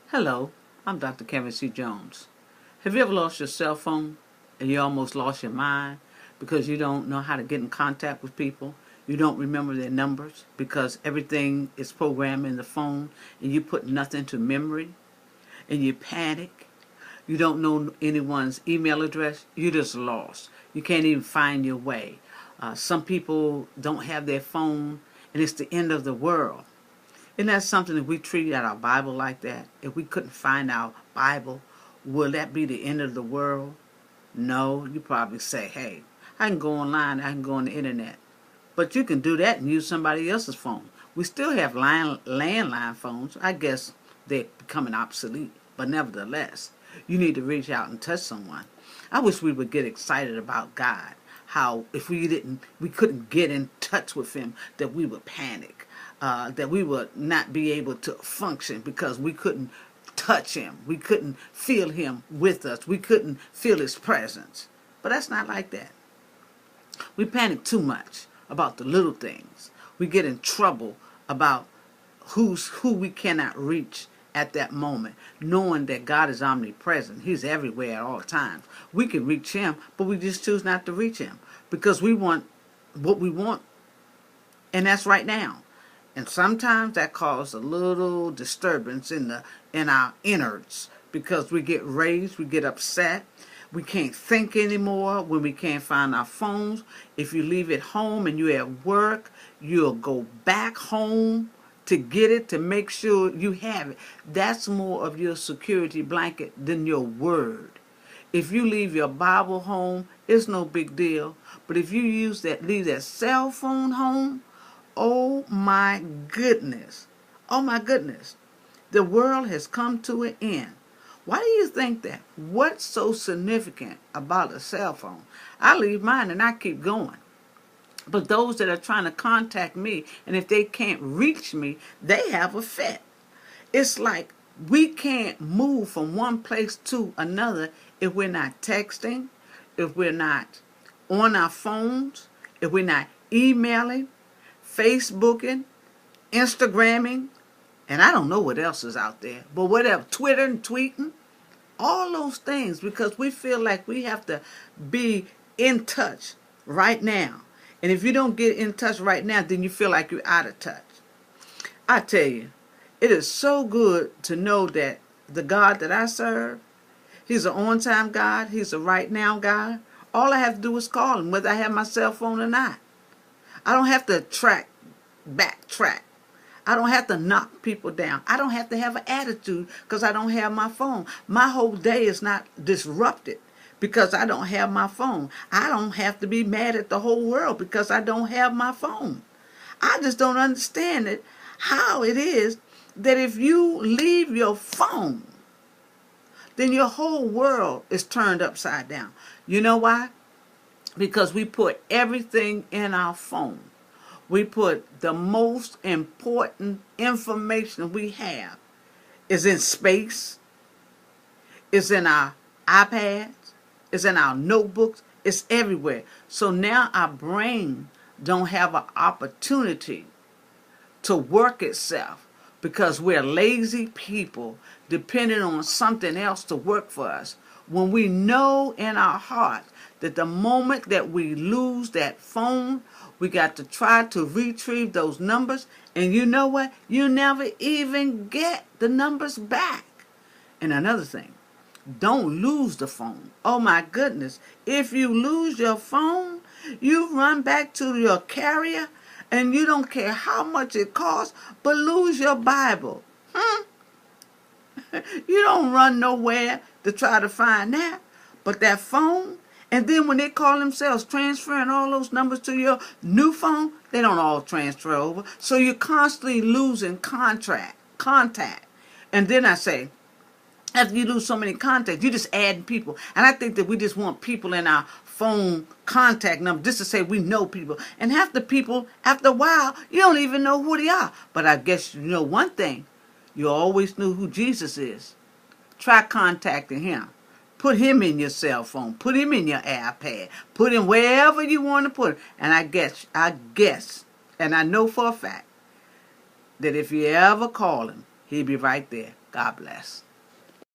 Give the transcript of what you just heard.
Hello, I'm Dr. Kevin C. Jones. Have you ever lost your cell phone and you almost lost your mind because you don't know how to get in contact with people? You don't remember their numbers because everything is programmed in the phone and you put nothing to memory and you panic. You don't know anyone's email address. You're just lost. You can't even find your way. Some people don't have their phone and it's the end of the world. Isn't that something if we treated our Bible like that? If we couldn't find our Bible, will that be the end of the world? No, you probably say, hey, I can go online, I can go on the internet. But you can do that and use somebody else's phone. We still have landline phones. I guess they're becoming obsolete. But nevertheless, you need to reach out and touch someone. I wish we would get excited about God. How if we couldn't get in touch with Him, that we would panic, that we would not be able to function because we couldn't touch Him, we couldn't feel Him with us, we couldn't feel His presence. But that's not like that. We panic too much about the little things. We get in trouble about who we cannot reach at that moment, knowing that God is omnipresent. He's everywhere at all times. We can reach Him, but we just choose not to reach Him because we want what we want, and that's right now. And sometimes that causes a little disturbance in our innards because we get raised, we get upset. We can't think anymore when we can't find our phones. If you leave it home and you're at work, you'll go back home to get it, to make sure you have it. That's more of your security blanket than your word. If you leave your Bible home, it's no big deal. But if you leave that cell phone home, oh my goodness. Oh my goodness. The world has come to an end. Why do you think that? What's so significant about a cell phone? I leave mine and I keep going. But those that are trying to contact me, and if they can't reach me, they have a fit. It's like we can't move from one place to another if we're not texting, if we're not on our phones, if we're not emailing, Facebooking, Instagramming, and I don't know what else is out there, but whatever, Twitter and tweeting, all those things, because we feel like we have to be in touch right now. And if you don't get in touch right now, then you feel like you're out of touch. I tell you, it is so good to know that the God that I serve, He's an on-time God, He's a right-now God. All I have to do is call Him, whether I have my cell phone or not. I don't have to backtrack. I don't have to knock people down. I don't have to have an attitude because I don't have my phone. My whole day is not disrupted because I don't have my phone. I don't have to be mad at the whole world because I don't have my phone. I just don't understand it, how it is that if you leave your phone, then your whole world is turned upside down. You know why? Because we put everything in our phone. We put the most important information we have is in space, is in our iPads, is in our notebooks, it's everywhere. So now our brain don't have an opportunity to work itself because we're lazy people depending on something else to work for us. When we know in our hearts that the moment that we lose that phone, we got to try to retrieve those numbers. And you know what? You never even get the numbers back. And another thing, don't lose the phone. Oh my goodness. If you lose your phone, you run back to your carrier and you don't care how much it costs, but lose your Bible. You don't run nowhere to try to find that. But that phone, and then when they call themselves transferring all those numbers to your new phone, they don't all transfer over. So you're constantly losing contact. And then I say, after you lose so many contacts, you just add people. And I think that we just want people in our phone contact number just to say we know people. And half the people, after a while, you don't even know who they are. But I guess you know one thing. You always knew who Jesus is. Try contacting Him. Put Him in your cell phone. Put Him in your iPad. Put Him wherever you want to put Him. And I guess, and I know for a fact, that if you ever call Him, He'll be right there. God bless.